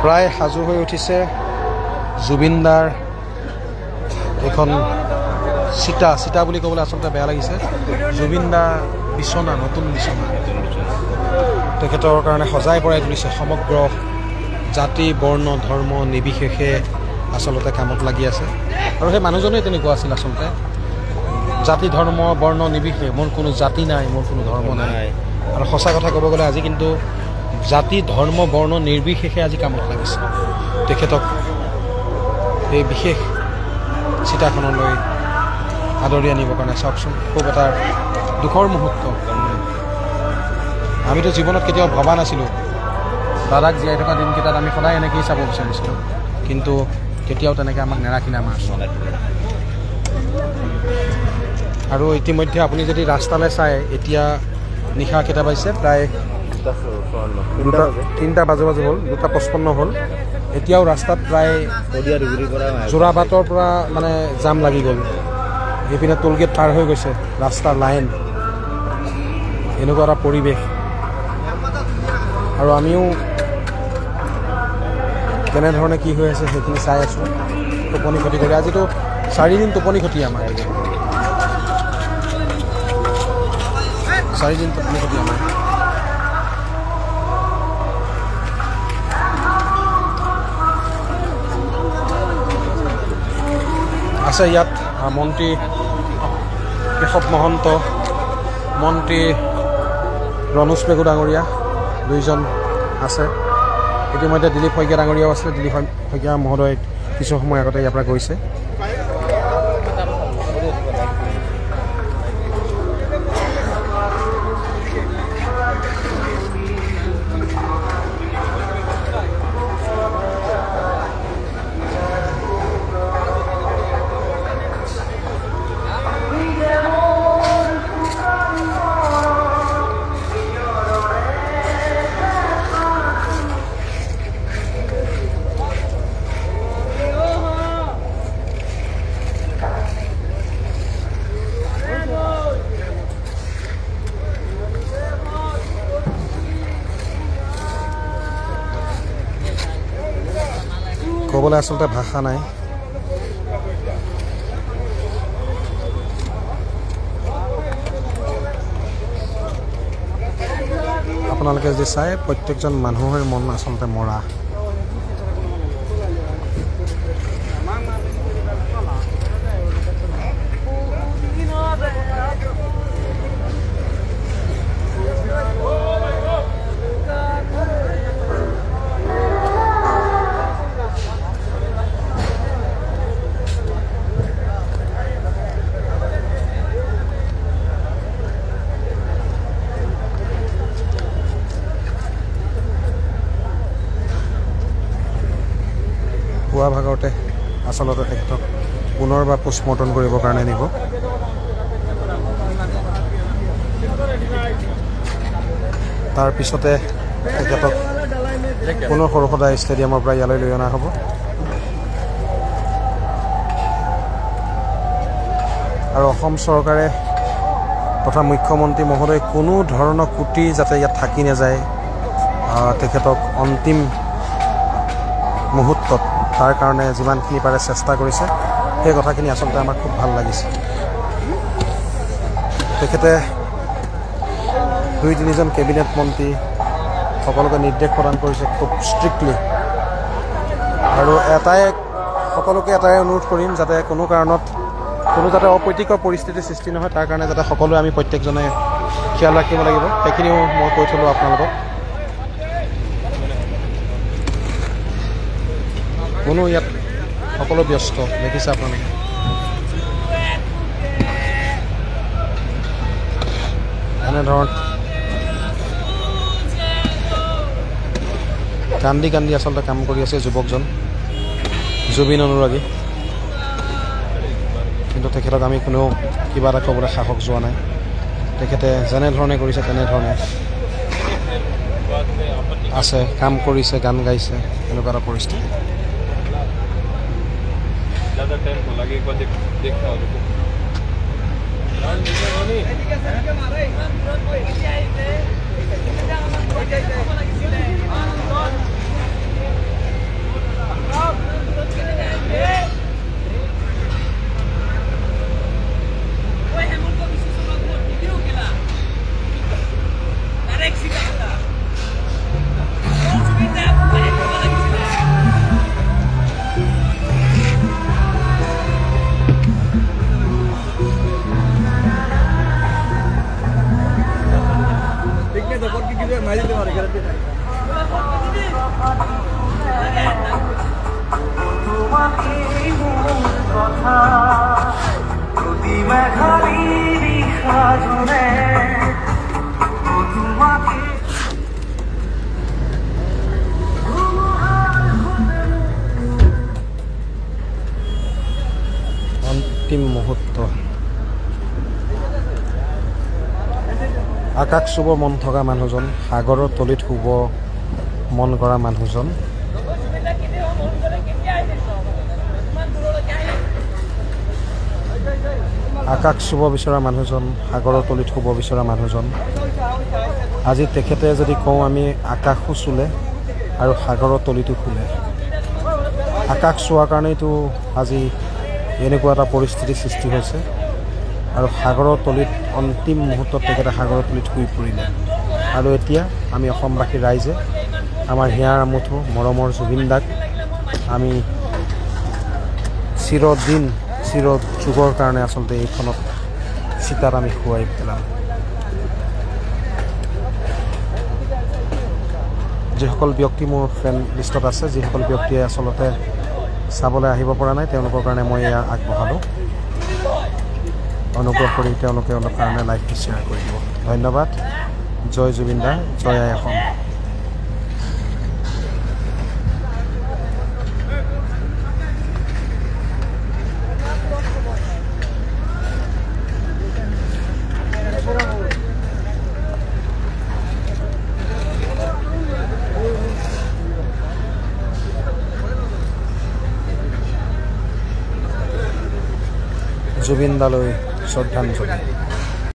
প্ৰায় সাজু হৈ উঠিছে জুবিনদাৰ এখন চিতা বুলি ক'বলৈ আচলতে বেয়া লাগিছে জুবিনদা বিচনা নতুন বিচনা তেখেতৰ কাৰণে সজাই পৰাই তুলিছে সমগ্ৰ জাতি বৰ্ণ ধৰ্ম নিৰ্বিশেষে আচলতে কামত লাগি আছে আৰু সেই মানুহজনেই তেনেকুৱা আছিল আচলতে জাতি ধৰ্ম বৰ্ণ নিৰ্বিশেষে মোৰ কোনো জাতি নাই মোৰ কোনো ধৰ্ম নাই আৰু সঁচা কথা ক'ব গ'লে আজি কিন্তু জাতি ধৰ্ম বৰ্ণ নিৰ্বিশেষে আজি কামত লাগিছে তেখেতক এই বিশেষ চিতাখনলৈ আদৰি আনিবৰ কাৰণে চাওকচোন খুব এটা দুখৰ মুহূৰ্ত আমিতো জীৱনত কেতিয়াও ভবা নাছিলোঁ দাদাক জীয়াই থকা দিনকেইটাত আমি সদায় এনেকৈয়ে চাব বিচাৰিছিলোঁ কিন্তু কেতিয়াও তেনেকৈ আমাক নেৰাখিলে আমাৰ আৰু ইতিমধ্যে আপুনি যদি ৰাস্তালৈ চাই এতিয়া নিশা কেইটা বাজিছে প্ৰায় 3টা বাজু হ'ল 2:55 হ'ল এতিয়াও ৰাস্তাত প্ৰায় যোৰাবাটৰ পৰা মানে জাম লাগি গ'ল এইপিনে টোলগেট পাৰ হৈ গৈছে ৰাস্তাৰ লাইন এনেকুৱা এটা পৰিৱেশ আৰু আমিও কেনেধৰণে কি হৈ আছে সেইখিনি চাই আছোঁ টোপনি ক্ষতি কৰি আজিতো 4 দিন টোপনি ক্ষতি আমাৰ 4 দিন টোপনি ক্ষতি আমাৰ আছে ইয়াত মন্ত্ৰী কেশৱ মহন্ত মন্ত্ৰী ৰণোজ পেগু ডাঙৰীয়া 2জন আছে ইতিমধ্যে দিলীপ শইকীয়া ডাঙৰীয়াও আছে দিলীপ শইকীয়া মহোদয় কিছু সময় আগতে ইয়াৰ পৰা গৈছে ক'বলৈ আচলতে ভাষা নাই আপোনালোকে যে চাই প্ৰত্যেকজন মানুহৰ মন আচলতে মৰা পুৱা ভাগতে আচলতে তেখেতক পুনৰবাৰ পোষ্টমৰ্টম কৰিবৰ কাৰণে নিব তাৰপিছতে তেখেতক পুনৰ সৰুসদা ষ্টেডিয়ামৰ পৰা ইয়ালৈ লৈ অনা হ'ব আৰু অসম চৰকাৰে তথা মুখ্যমন্ত্ৰী মহোদয় কোনো ধৰণৰ কুটি যাতে ইয়াত থাকি নাযায় তেখেতক অন্তিম মুহূৰ্তত তাৰ কাৰণে যিমানখিনি পাৰে চেষ্টা কৰিছে সেই কথাখিনি আচলতে আমাৰ খুব ভাল লাগিছে তেখেতে 2-3জন কেবিনেট মন্ত্ৰী সকলোকে নিৰ্দেশ প্ৰদান কৰিছে খুব ষ্ট্ৰিক্টলি আৰু সকলোকে এটাই অনুৰোধ কৰিম যাতে কোনো কাৰণত কোনো যাতে অপ্ৰীতিকৰ পৰিস্থিতিৰ সৃষ্টি নহয় তাৰ কাৰণে যাতে সকলোৱে আমি প্ৰত্যেকজনে খিয়াল ৰাখিব লাগিব সেইখিনিও মই কৈ থলোঁ আপোনালোকক কোনো ইয়াত সকলো ব্যস্ত দেখিছে আপোনালোকে এনেধৰণ কান্দি কান্দি আচলতে কাম কৰি আছে যুৱকজন জুবিন অনুৰাগী কিন্তু তেখেতক আমি কোনেও কিবা এটা ক'বলৈ সাহস যোৱা নাই তেখেতে যেনেধৰণে কৰিছে তেনেধৰণে আছে কাম কৰিছে গান গাইছে এনেকুৱা এটা পৰিস্থিতি ज़्यादा टाइम को लगे एक बार देखता हूँ অন্তিম মুহূৰ্ত আকাশ চুব মন থকা মানুহজন সাগৰৰ তলিত শুব মন কৰা মানুহজন আকাশ চুব বিচৰা মানুহজন সাগৰৰ তলিত শুব বিচৰা মানুহজন আজি তেখেতে যদি কওঁ আমি আকাশো চুলে আৰু সাগৰৰ তলিতো শুলে আকাশ চোৱাৰ কাৰণেইতো আজি এনেকুৱা এটা পৰিস্থিতি সৃষ্টি হৈছে আৰু সাগৰৰ তলিত অন্তিম মুহূৰ্তত তেখেতে সাগৰৰ তলিত শুই পৰিলে আৰু এতিয়া আমি অসমবাসী ৰাইজে আমাৰ হিয়াৰ আমঠু মৰমৰ জুবিন দাক আমি চিৰদিন চিৰ যুগৰ কাৰণে আচলতে এইখনত চিতাত আমি শুৱাই পেলাম যিসকল ব্যক্তি মোৰ ফ্ৰেণ্ড লিষ্টত আছে যিসকল ব্যক্তিয়ে আচলতে চাবলৈ আহিব পৰা নাই তেওঁলোকৰ কাৰণে মই এয়া আগবঢ়ালোঁ অনুগ্ৰহ কৰি তেওঁলোকে অলপ কাৰণে লাইভটো শ্বেয়াৰ কৰি দিব ধন্যবাদ জয় জুবিন দা জয় আই অসম জুবিন দালৈ শ্ৰদ্ধাঞ্জলি